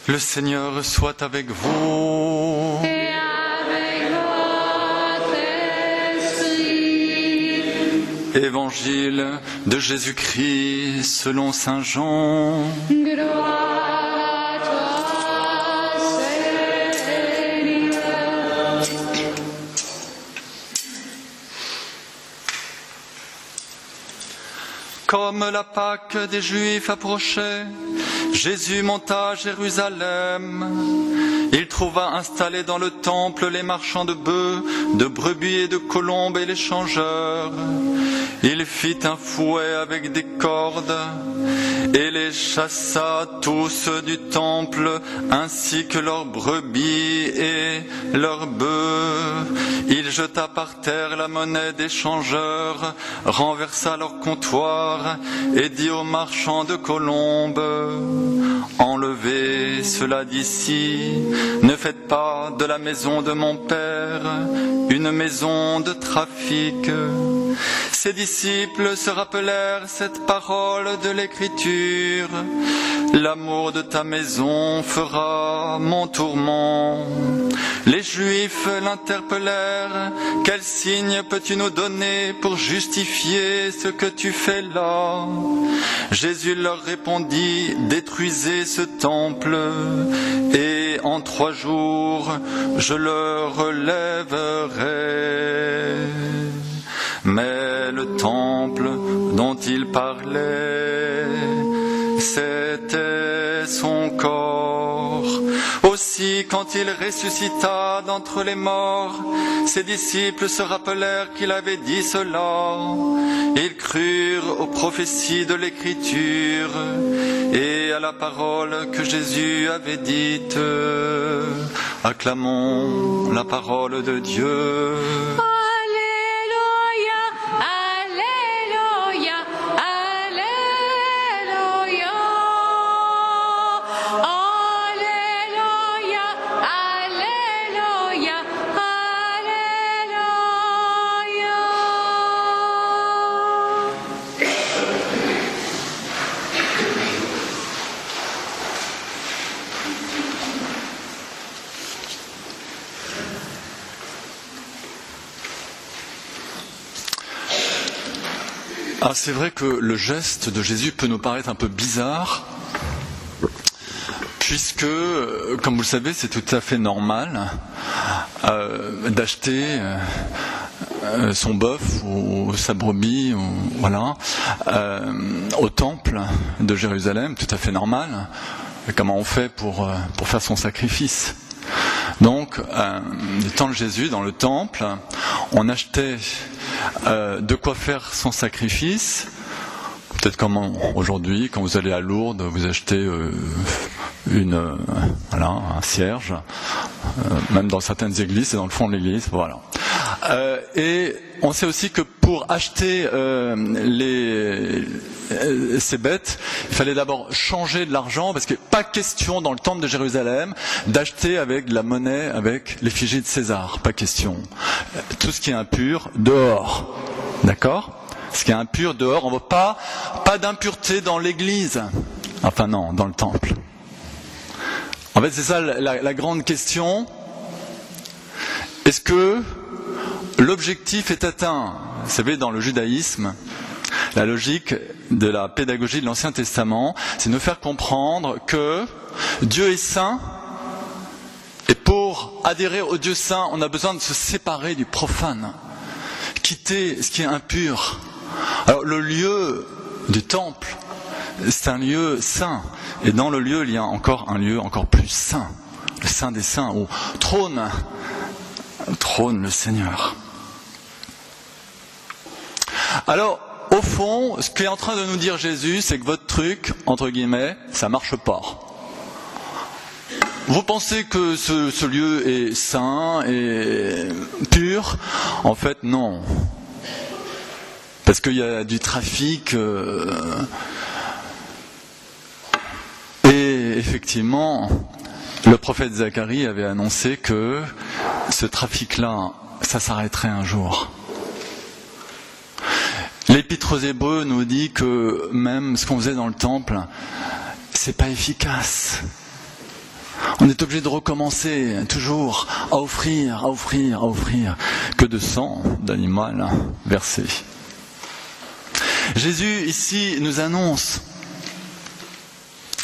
Le Seigneur soit avec vous. Et avec votre esprit. Évangile de Jésus-Christ selon saint Jean. Gloire à toi, Seigneur. Comme la Pâque des Juifs approchait, Jésus monta à Jérusalem. Il trouva installés dans le temple les marchands de bœufs, de brebis et de colombes et les changeurs. Il fit un fouet avec des cordes et les chassa tous du temple, ainsi que leurs brebis et leurs bœufs. Il jeta par terre la monnaie des changeurs, renversa leur comptoir et dit aux marchands de colombes: enlevez cela d'ici, ne faites pas de la maison de mon Père une maison de trafic. Ses disciples se rappelèrent cette parole de l'Écriture: l'amour de ta maison fera mon tourment. Les Juifs l'interpellèrent: quel signe peux-tu nous donner pour justifier ce que tu fais là? Jésus leur répondit: détruisez ce temple et en 3 jours je le relèverai. Mais le temple dont il parlait, c'était son corps. Aussi, quand il ressuscita d'entre les morts, ses disciples se rappelèrent qu'il avait dit cela. Ils crurent aux prophéties de l'Écriture et à la parole que Jésus avait dite. Acclamons la parole de Dieu. Ah, c'est vrai que le geste de Jésus peut nous paraître un peu bizarre, puisque, comme vous le savez, c'est tout à fait normal d'acheter son bœuf ou sa brebis, voilà, au temple de Jérusalem, tout à fait normal. Et comment on fait pour faire son sacrifice? Donc, du temps de Jésus, dans le temple, on achetait de quoi faire son sacrifice. Peut-être comme aujourd'hui, quand vous allez à Lourdes, vous achetez un cierge. Même dans certaines églises, c'est dans le fond de l'église. Voilà. Et on sait aussi que pour acheter ces bêtes, il fallait d'abord changer de l'argent, parce que pas question dans le temple de Jérusalem d'acheter avec de la monnaie avec l'effigie de César. Pas question. Tout ce qui est impur, dehors. D'accord ? Ce qui est impur, dehors. On ne veut pas d'impureté dans l'église. Enfin non, dans le temple. En fait, c'est ça la grande question. Est-ce que l'objectif est atteint? Vous savez, dans le judaïsme, la logique de la pédagogie de l'Ancien Testament, c'est de nous faire comprendre que Dieu est saint, et pour adhérer au Dieu saint, on a besoin de se séparer du profane, quitter ce qui est impur. Alors le lieu du temple, c'est un lieu saint, et dans le lieu, il y a encore un lieu encore plus saint, le Saint des Saints, où trône le Seigneur. Alors, au fond, ce qu'est en train de nous dire Jésus, c'est que votre truc, entre guillemets, ça marche pas. Vous pensez que ce lieu est saint et pur? En fait, non. Parce qu'il y a du trafic. Et effectivement, le prophète Zacharie avait annoncé que ce trafic-là, ça s'arrêterait un jour. L'Épître aux Hébreux nous dit que même ce qu'on faisait dans le temple, c'est pas efficace. On est obligé de recommencer toujours à offrir que de sang d'animal versé. Jésus ici nous annonce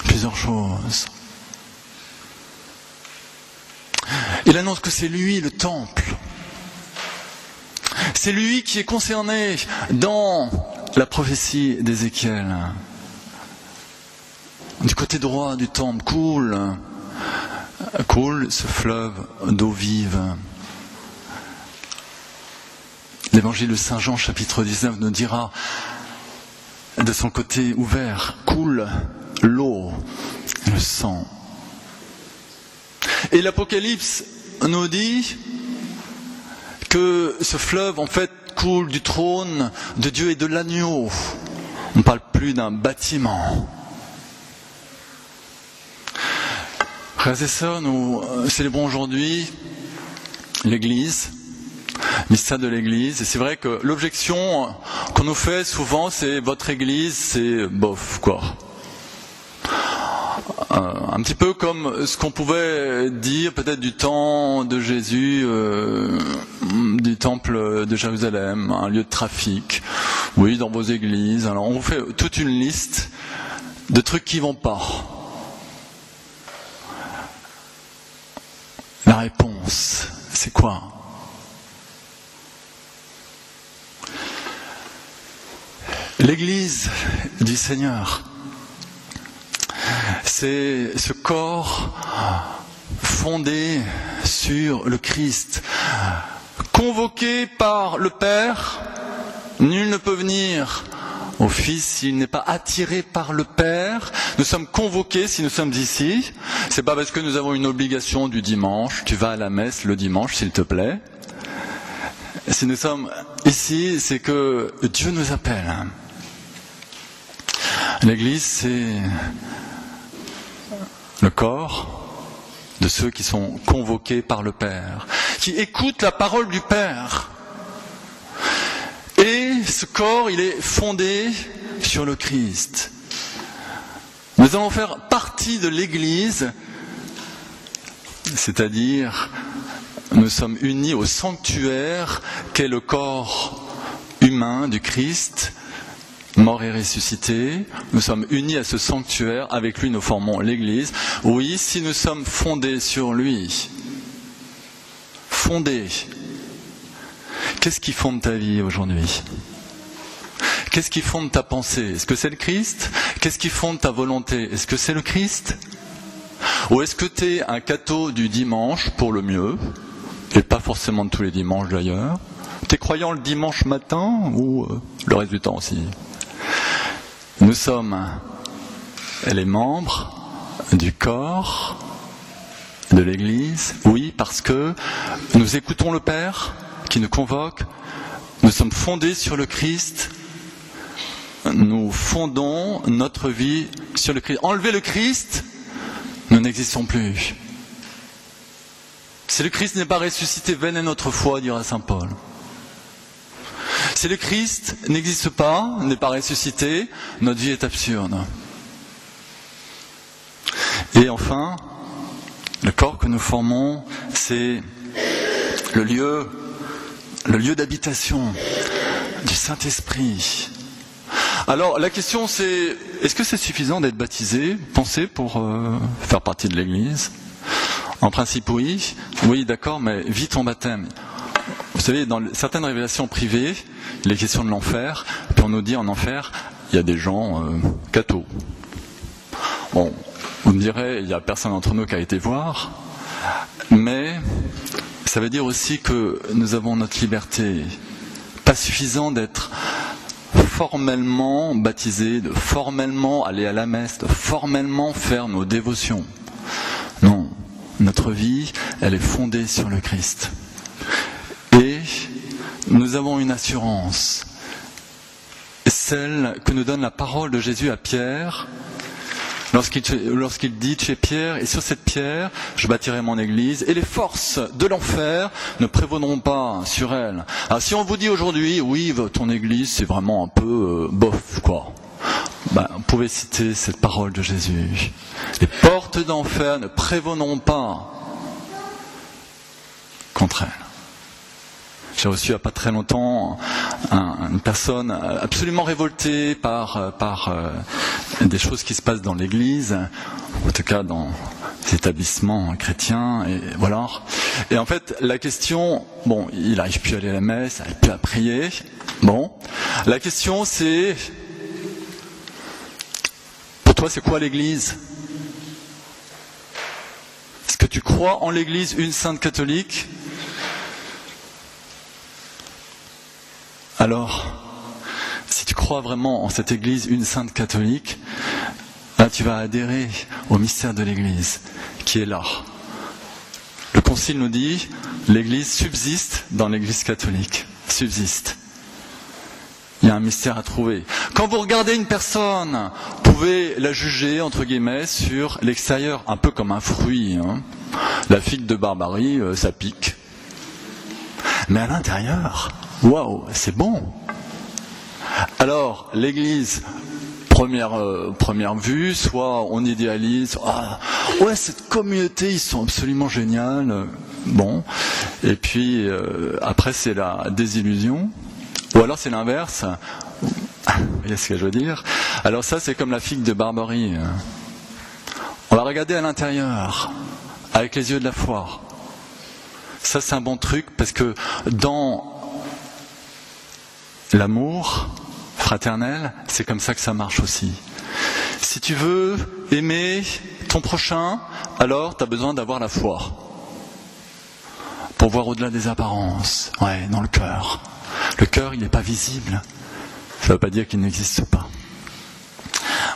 plusieurs choses. Il annonce que c'est lui le temple. C'est lui qui est concerné dans la prophétie d'Ézéchiel. Du côté droit du temple coule ce fleuve d'eau vive. L'évangile de Saint Jean, chapitre 19, nous dira, de son côté ouvert, coule l'eau, le sang. Et l'Apocalypse nous dit que ce fleuve, en fait, coule du trône de Dieu et de l'agneau. On ne parle plus d'un bâtiment. Frères et sœurs, nous célébrons aujourd'hui l'Église, mystère de l'Église. Et c'est vrai que l'objection qu'on nous fait souvent, c'est votre Église, c'est bof, quoi. Un petit peu comme ce qu'on pouvait dire peut-être du temps de Jésus, du temple de Jérusalem, un lieu de trafic. Oui, dans vos églises. Alors on vous fait toute une liste de trucs qui vont pas. La réponse, c'est quoi ? L'Église du Seigneur, c'est ce corps fondé sur le Christ, convoqué par le Père. Nul ne peut venir au Fils s'il n'est pas attiré par le Père. Nous sommes convoqués si nous sommes ici. C'est pas parce que nous avons une obligation du dimanche. Tu vas à la messe le dimanche, s'il te plaît. Si nous sommes ici, c'est que Dieu nous appelle. L'Église, c'est le corps de ceux qui sont convoqués par le Père, qui écoutent la parole du Père. Et ce corps, il est fondé sur le Christ. Nous allons faire partie de l'Église, c'est-à-dire nous sommes unis au sanctuaire qu'est le corps humain du Christ, mort et ressuscité. Nous sommes unis à ce sanctuaire, avec lui nous formons l'Église. Oui, si nous sommes fondés sur lui, fondés. Qu'est-ce qui fonde ta vie aujourd'hui ? Qu'est-ce qui fonde ta pensée ? Est-ce que c'est le Christ ? Qu'est-ce qui fonde ta volonté ? Est-ce que c'est le Christ ? Ou est-ce que tu es un catho du dimanche pour le mieux, et pas forcément tous les dimanches d'ailleurs ? Tu es croyant le dimanche matin ou le reste du temps aussi ? Nous sommes les membres du corps de l'Église, oui, parce que nous écoutons le Père qui nous convoque, nous sommes fondés sur le Christ, nous fondons notre vie sur le Christ. Enlever le Christ, nous n'existons plus. Si le Christ n'est pas ressuscité, vaine est notre foi, dira saint Paul. Si le Christ n'existe pas, n'est pas ressuscité, notre vie est absurde. Et enfin, le corps que nous formons, c'est le lieu d'habitation du Saint-Esprit. Alors la question c'est, est-ce que c'est suffisant d'être baptisé, pensé pour faire partie de l'Église ? En principe oui, d'accord, mais vis ton baptême. Vous savez, dans certaines révélations privées, il est question de l'enfer, puis on nous dit en enfer, il y a des gens cathos. Bon, vous me direz, il n'y a personne d'entre nous qui a été voir, mais ça veut dire aussi que nous avons notre liberté. Pas suffisant d'être formellement baptisé, de formellement aller à la messe, de formellement faire nos dévotions. Non, notre vie, elle est fondée sur le Christ. Et nous avons une assurance, celle que nous donne la parole de Jésus à Pierre, lorsqu'il dit chez Pierre, et sur cette pierre, je bâtirai mon église, et les forces de l'enfer ne prévaudront pas sur elle. Alors si on vous dit aujourd'hui, oui, ton église, c'est vraiment un peu bof, quoi. on pouvait citer cette parole de Jésus. Les portes d'enfer ne prévaudront pas contre elles. J'ai reçu il n'y a pas très longtemps une personne absolument révoltée par des choses qui se passent dans l'Église, en tout cas dans les établissements chrétiens, et voilà. Et en fait, la question, il n'arrive plus à aller à la messe, il n'arrive plus à prier. La question c'est, pour toi c'est quoi l'Église ? Est-ce que tu crois en l'Église, une sainte catholique ? Alors, si tu crois vraiment en cette Église, une sainte catholique, là tu vas adhérer au mystère de l'Église, qui est là. Le Concile nous dit, l'Église subsiste dans l'Église catholique. Subsiste. Il y a un mystère à trouver. Quand vous regardez une personne, vous pouvez la juger, entre guillemets, sur l'extérieur, un peu comme un fruit. La figue de Barbarie, ça pique. Mais à l'intérieur, waouh, c'est bon. Alors, l'Église, première vue, soit on idéalise, cette communauté, ils sont absolument géniaux. Et puis après c'est la désillusion, ou alors c'est l'inverse. Vous voyez ce que je veux dire ? Alors ça c'est comme la figue de Barbarie. On va regarder à l'intérieur, avec les yeux de la foi. Ça c'est un bon truc parce que dans l'amour fraternel, c'est comme ça que ça marche aussi. Si tu veux aimer ton prochain, alors tu as besoin d'avoir la foi. Pour voir au-delà des apparences, dans le cœur. Le cœur, il n'est pas visible. Ça ne veut pas dire qu'il n'existe pas.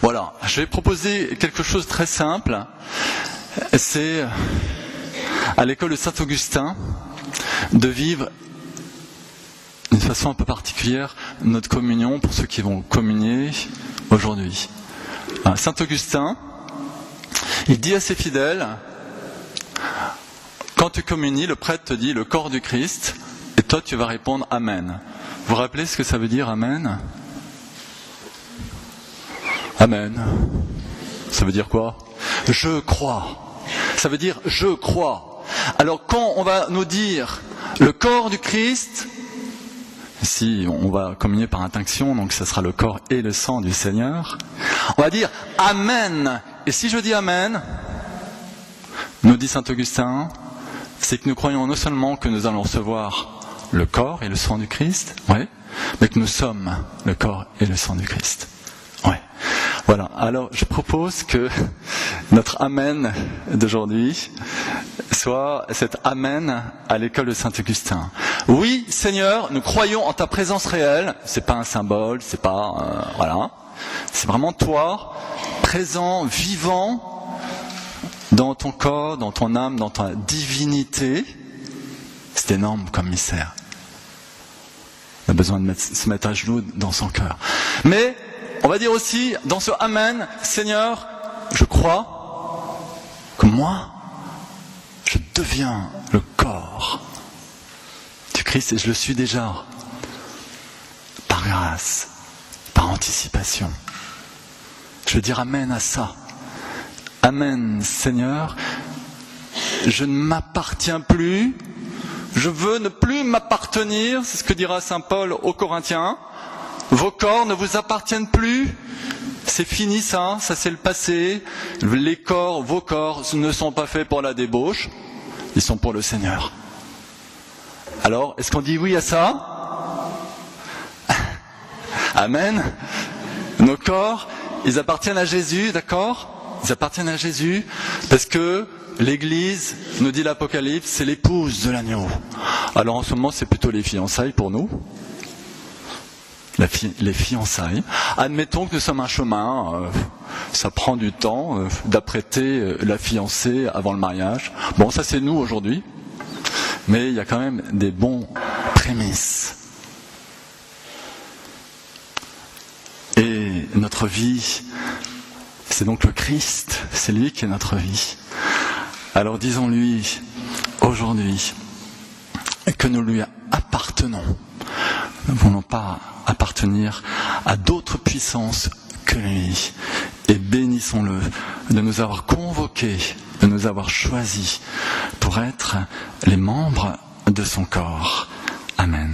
Voilà, je vais proposer quelque chose de très simple. C'est à l'école de Saint-Augustin de vivre d'une façon un peu particulière notre communion pour ceux qui vont communier aujourd'hui. Saint-Augustin, il dit à ses fidèles, quand tu communies, le prêtre te dit le corps du Christ, et toi tu vas répondre Amen. Vous vous rappelez ce que ça veut dire Amen ? Amen. Ça veut dire quoi ? Je crois. Ça veut dire je crois. Alors quand on va nous dire le corps du Christ, ici on va communier par intinction, donc ça sera le corps et le sang du Seigneur, on va dire Amen. Et si je dis Amen, nous dit saint Augustin, c'est que nous croyons non seulement que nous allons recevoir le corps et le sang du Christ, mais que nous sommes le corps et le sang du Christ. Voilà, alors je propose que notre Amen d'aujourd'hui soit cet Amen à l'école de Saint-Augustin. Oui, Seigneur, nous croyons en ta présence réelle, c'est pas un symbole, c'est pas... c'est vraiment toi, présent, vivant, dans ton corps, dans ton âme, dans ta divinité. C'est énorme comme mystère. On a besoin de se mettre à genoux dans son cœur. Mais... on va dire aussi, dans ce Amen, Seigneur, je crois que moi, je deviens le corps du Christ et je le suis déjà, par grâce, par anticipation. Je veux dire Amen à ça. Amen, Seigneur, je ne m'appartiens plus, je veux ne plus m'appartenir, c'est ce que dira saint Paul aux Corinthiens. Vos corps ne vous appartiennent plus, c'est fini ça c'est le passé. Les corps, vos corps ne sont pas faits pour la débauche, ils sont pour le Seigneur. Alors, est-ce qu'on dit oui à ça ? Amen. Nos corps, ils appartiennent à Jésus, d'accord ? Ils appartiennent à Jésus parce que l'Église, nous dit l'Apocalypse, c'est l'épouse de l'agneau. Alors en ce moment, c'est plutôt les fiançailles pour nous. Les fiançailles. Admettons que nous sommes un chemin, ça prend du temps d'apprêter la fiancée avant le mariage. Bon, ça c'est nous aujourd'hui, mais il y a quand même des bons prémices. Et notre vie, c'est donc le Christ, c'est lui qui est notre vie. Alors disons-lui aujourd'hui que nous lui appartenons. Nous ne voulons pas appartenir à d'autres puissances que lui. Et bénissons-le de nous avoir convoqués, de nous avoir choisis pour être les membres de son corps. Amen.